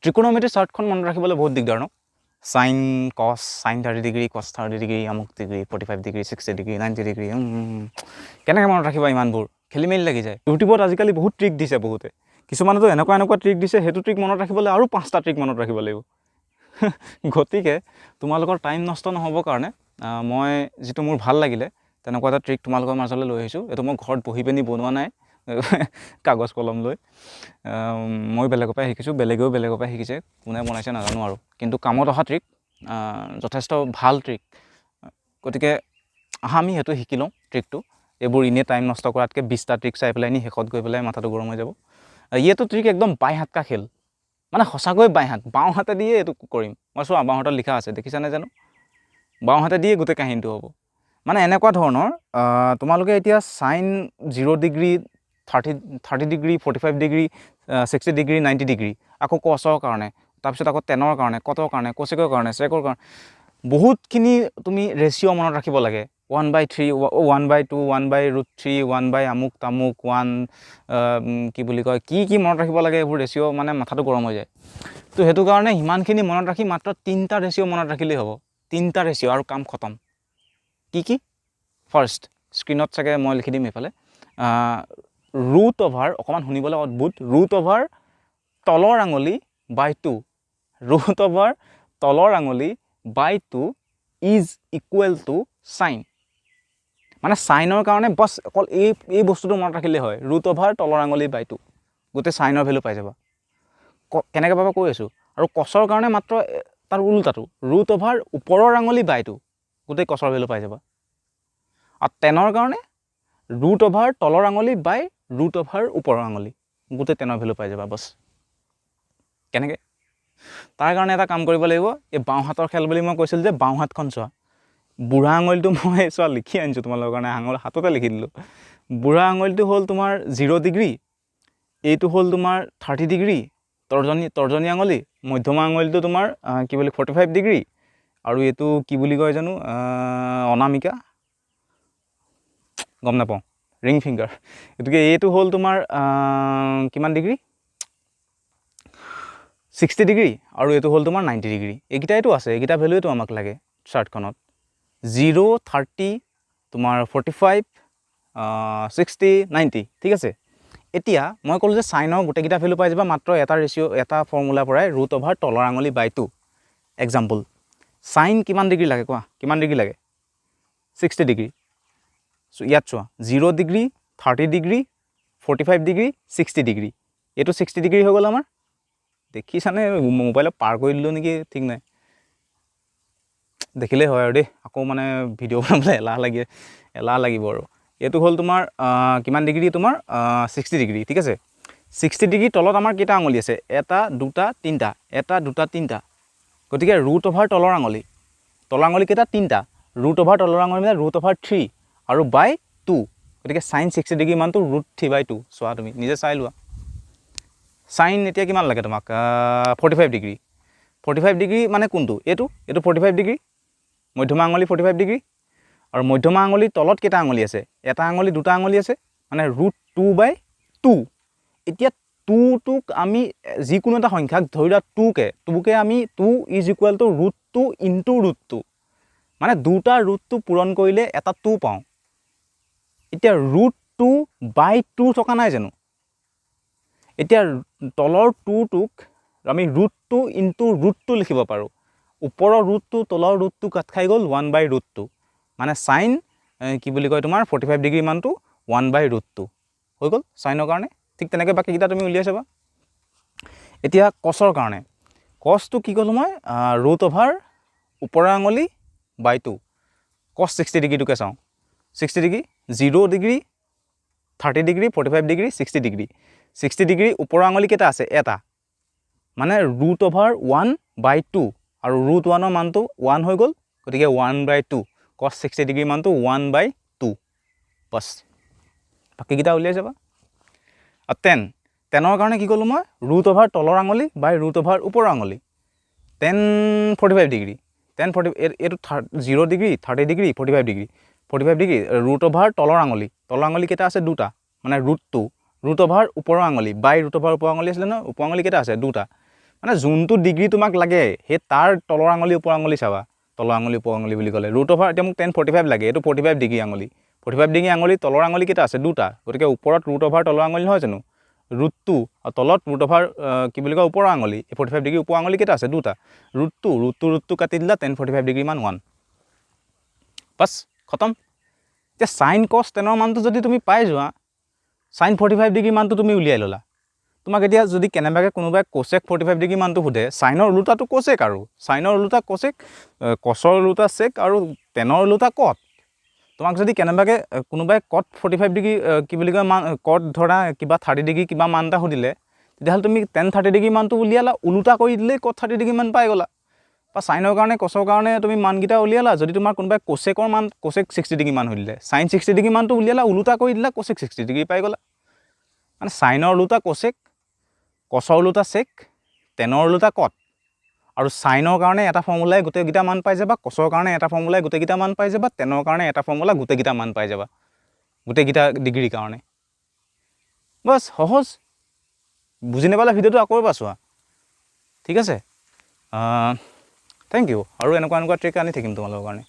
ট্ৰিকোনোমেট্ৰি চাৰ্টখন মনত ৰাখিবলৈ বহুত দিগদাৰ ন সাইন কস সাইন 30 ডিগ্ৰী কস 30 ডিগ্ৰী আমুক ডিগ্ৰী 45 ডিগ্ৰী 60 ডিগ্ৰী 90 ডিগ্ৰী কেনেকৈ মনত ৰাখিবা ইমানবোৰ খেলি মেলি লাগি যায় ইউটিউবত আজিকালি বহুত ট্ৰিক দিছে বহুতে কিছুমানেতো এনেকুৱা ট্ৰিক দিছে সেইটো ট্ৰিক মনত ৰাখিবলৈ আৰু 5টা ট্ৰিক মনত ৰাখিব লাগিব গতিকে তোমালোকৰ টাইম নষ্ট নহ'বৰ কাৰণে মই যিটো মোৰ ভাল লাগিলে তেনেকুৱা এটা ট্ৰিক তোমালোকৰ মাজলৈ লৈ আহিছোঁ এইটো মই ঘৰত বহি পিনি বনোৱা নাই কাগজ কলম লৈ মই বেলেগৰ পৰা শিকিছোঁ বেলেগেও বেলেগৰ পৰা শিকিছে কোনে বনাইছে নাজানো আৰু কিন্তু কামত অহা ট্ৰিক যথেষ্ট ভাল ট্ৰিক গতিকে আমি সেইটো শিকি লওঁ ট্ৰিকটো এইবোৰ ইনে টাইম নষ্ট কৰাতকৈ 20টা ট্ৰিক চাই পেলাই নি শেষত গৈ পেলাই মাথাটো গৰম হৈ যাব এইটো ট্ৰিক একদম বাই হাত কা খেল মানে সঁচাকৈ বাই হাত বাওঁ হাতে দিয়ে এইটো কৰিম মই চোৱা বাওঁ হাতত লিখা আছে দেখিছানে জানো বাওঁ হাতে দিয়ে গোটেই কাহিনীটো হ'ব মানে এনেকুৱা ধৰণৰ তোমালোকে এতিয়া sine 0 degree 30 degree 45 degree 60 degree 90 degree আকৌ কছৰ কাৰণে তাৰপিছত আকৌ টেনৰ কাৰণে কটৰ কাৰণে কোচেকৰ কাৰণে চেকৰ কাৰণে বহুতখিনি তুমি ৰেচিঅ' মনত ৰাখিব লাগে 1/3 1/2 1/√3 1/ আমুক তামুক 1 কি বুলি কয় কি মনত ৰাখিব লাগে এইবোৰ ৰেচিঅ' মানে মাথাটো গৰম হৈ যায় তো সেইটো কাৰণে ইমানখিনি মনত ৰাখি মাত্ৰ 3টা ৰেচিঅ' মনত ৰাখিলেই হ'ব 3টা ৰেচিঅ' আৰু কাম খতম কি ফাৰ্ষ্ট স্ক্ৰীনত চাগে মই লিখি দিম এইফালে ৰুট অভাৰ অকণমান শুনিবলৈ অদ্ভুত ৰুট অভাৰ তলৰ আঙুলি বাই 2 ৰুট অভাৰ তলৰ আঙুলি বাই 2 ইজ ইকুৱেল টু সাইন মানে সাইনৰ কাৰণে বছ অকল এই বস্তুটো মনত ৰাখিলে হয় ৰুট অভাৰ তলৰ আঙুলি বাই 2 গোটেই সাইনৰ ভেলু পাই যাবা কেনেকৈ পাবা কৈ আছোঁ আৰু কছৰ কাৰণে মাত্ৰ তাৰ উল্টাটো ৰুট অভাৰ ওপৰৰ আঙুলি বাই 2 গোটেই কছৰ ভেলু পাই যাবা আৰু টেনৰ কাৰণে ৰুট অভাৰ তলৰ আঙুলি বাই ৰুট অভাৰ ওপৰৰ আঙুলি গোটেই টেনৰ ভেলু পাই যাবা বছ কেনেকৈ তাৰ কাৰণে এটা কাম কৰিব লাগিব এই বাওঁ হাতৰ খেল বুলি মই কৈছিলোঁ যে বাওঁ হাতখন চোৱা বুঢ়া আঙুলিটো মই চোৱা লিখি আনিছোঁ তোমালোকৰ কাৰণে হাততে লিখি দিলোঁ বুঢ়া আঙুলিটো হ'ল তোমাৰ 0 ডিগ্ৰী এইটো হ'ল তোমাৰ 30 ডিগ্ৰী তৰ্জনী আঙুলি মধ্যমা আঙুলিটো তোমাৰ কি বুলি 45 ডিগ্ৰী আৰু এইটো কি বুলি কয় জানো অনামিকা গম নাপাওঁ ৰিং ফিংগাৰ গতিকে এইটো হ'ল তোমাৰ কিমান ডিগ্ৰী 60 ডিগ্ৰী আৰু এইটো হ'ল তোমাৰ 90 ডিগ্ৰী এইকেইটাইতো আছে এইকেইটা ভেলুৱেতো আমাক লাগে চাৰ্টখনত 0 30 তোমাৰ 45 60 90 ঠিক আছে এতিয়া মই ক'লোঁ যে সাইনৰ গোটেইকেইটা ভেলু পাই যাবা মাত্ৰ এটা ৰেচিঅ' এটা ফৰ্মুলাৰ পৰাই ৰুট অভাৰ তলৰ আঙুলি বাই 2 এক্সাম্পল সাইন কিমান ডিগ্ৰী লাগে কোৱা কিমান ডিগ্ৰী লাগে 60 ডিগ্ৰী ইয়াত চোৱা 0 ডিগ্ৰী 30 ডিগ্ৰী 45 ডিগ্ৰী 60 ডিগ্ৰী এইটো 60 ডিগ্ৰী হৈ গ'ল আমাৰ দেখিছানে মোবাইলত পাৰ কৰি দিলোঁ নেকি ঠিক নাই দেখিলেই হয় আৰু দেই আকৌ মানে ভিডিঅ' বনাবলৈ এলাহ লাগিব আৰু এইটো হ'ল তোমাৰ কিমান ডিগ্ৰী তোমাৰ 60 ডিগ্ৰী ঠিক আছে 60 ডিগ্ৰী তলত আমাৰ কেইটা আঙুলি আছে এটা দুটা তিনিটা এটা দুটা তিনিটা গতিকে ৰুট অভাৰ তলৰ আঙুলি কেইটা তিনিটা ৰুট অভাৰ তলৰ আঙুলি মানে ৰুট অভাৰ 3 আৰু বাই 2 গতিকে সাইন 60 ডিগ্ৰী মানটো √3/2 চোৱা তুমি নিজে চাই লোৱা সাইন এতিয়া কিমান লাগে তোমাক 45 ডিগ্ৰী মানে কোনটো এইটো 45 ডিগ্ৰী মধ্যমা আঙুলি 45 ডিগ্ৰী আৰু মধ্যমা আঙুলিৰ তলত কেইটা আঙুলি আছে এটা আঙুলি দুটা আঙুলি আছে মানে √2/2 এতিয়া 2টোক আমি যিকোনো এটা সংখ্যাক ধৰি লোৱা 2কে আমি 2 ইজ ইকুৱেল টু √2 ইনটু √2 মানে দুটা ৰুটটো পূৰণ কৰিলে এটা 2 পাওঁ এতিয়া √2/2 থকা নাই জানো এতিয়া তলৰ 2টোক আমি √2 ইনটু √2 লিখিব পাৰোঁ ওপৰৰ ৰুটটো তলৰ ৰুটটো কাট খাই গ'ল 1/√2 মানে সাইন কি বুলি কয় তোমাৰ 45 ডিগ্ৰী মানটো 1/√2 হৈ গ'ল সাইনৰ কাৰণে ঠিক তেনেকৈ বাকীকেইটা তুমি উলিয়াই চাবা এতিয়া কছৰ কাৰণে কছটো কি ক'লোঁ মই ৰুট অভাৰ ওপৰৰ আঙুলি বাই 2 কছ 60 ডিগ্ৰীটোকে চাওঁ 60 degree 0 degree 30 degree 45 degree 60 degree 60 degree ওপৰৰ আঙুলি কেইটা আছে এটা মানে ৰুট অভাৰ 1/2 আৰু ৰুট 1ৰ মানটো 1 হৈ গ'ল গতিকে 1/2 কছ 60 ডিগ্ৰী মানটো 1/2 বছ বাকীকেইটা উলিয়াই যাবা আৰু টেনৰ কাৰণে কি ক'লোঁ মই ৰুট অভাৰ তলৰ আঙুলি বাই ৰুট অভাৰ ওপৰৰ আঙুলি 45 ডিগ্ৰী 40 এইটো 0 degree 30 degree 45 degree root over তলৰ আঙুলি কেইটা আছে দুটা মানে √2 ৰুট অভাৰ ওপৰৰ আঙুলি বাই ৰুট অভাৰ ওপৰৰ আঙুলি আছিলে ন ওপৰৰ আঙুলি কেইটা আছে দুটা মানে যোনটো ডিগ্ৰী তোমাক লাগে সেই তাৰ তলৰ আঙুলি ওপৰ আঙুলি চাবা তলৰ আঙুলি ওপৰ আঙুলি বুলি ক'লে ৰুট অভাৰ এতিয়া মোক 1045 লাগে এইটো 45 ডিগ্ৰী আঙুলি 45 ডিগ্ৰী আঙুলি তলৰ আঙুলি কেইটা আছে দুটা গতিকে ওপৰত ৰুট অভাৰ তলৰ আঙুলি নহয় জানো ৰুট 2 আৰু তলত ৰুট অভাৰ কি বুলি কয় ওপৰ আঙুলি 45 ডিগ্ৰী ওপৰ আঙুলি কেইটা আছে দুটা ৰুট 2 কাটি দিলা 1045 ডিগ্ৰী মান 1 বাস খতম এতিয়া সাইন কস 10ৰ মানটো যদি তুমি পাই যোৱা সাইন 45 ডিগ্ৰী মানটো তুমি উলিয়াই ল'লা তোমাক এতিয়া যদি কেনেবাকে কোনোবাই কোসেক 45 ডিগ্ৰী মানটো সুধে সাইনৰ ওলোটাটো কোসেক আৰু সাইনৰ ওলোটা কোসেক কসৰ ওলোটা সেক আৰু 10ৰ ওলোটা কট তোমাক যদি কেনেবাকে কোনোবাই কট 45 ডিগ্ৰী কি বুলি কয় মান কট ধৰা কিবা 30 ডিগ্ৰী কিবা মানটা সুধিলে তেতিয়াহ'লে তুমি 10 30 ডিগ্ৰী মানটো উলিয়ালা ওলোটা কৰি দিলে কট 30 ডিগ্ৰী মান পাই গলা বা সাইনৰ কাৰণে কসৰ কাৰণে তুমি মানকিটা উলিয়ালা যদি তোমাৰ কোনোবাই কোসেকৰ মান কোসেক 60 ডিগ্ৰী মান সুধিলে সাইন 60 ডিগ্ৰী মানটো উলিয়ালা ওলোটা কৰি দিলা কোসেক 60 ডিগ্ৰী পাই গলা মানে সাইনৰ ওলোটা কোসেক কসৰ ওলোটা সেক 10ৰ ওলোটা কট আৰু সাইনৰ কাৰণে এটা ফৰ্মুলাই গোটেইকিটা মান পাই যাবা কসৰ কাৰণে এটা ফৰ্মুলাই গোটেইকিটা মান পাই যাবা 10ৰ কাৰণে এটা ফৰ্মুলা গোটেইকিটা মান পাই যাবা গোটেইকিটা ডিগ্ৰীৰ কাৰণে বস সহজ বুজি নেপালে ভিডিওটো আকৌ এবাৰ চোৱা ঠিক আছে থ্যাংক ইউ আৰু এনেকুৱা ট্ৰিক আনি থাকিম তোমালোকৰ কাৰণে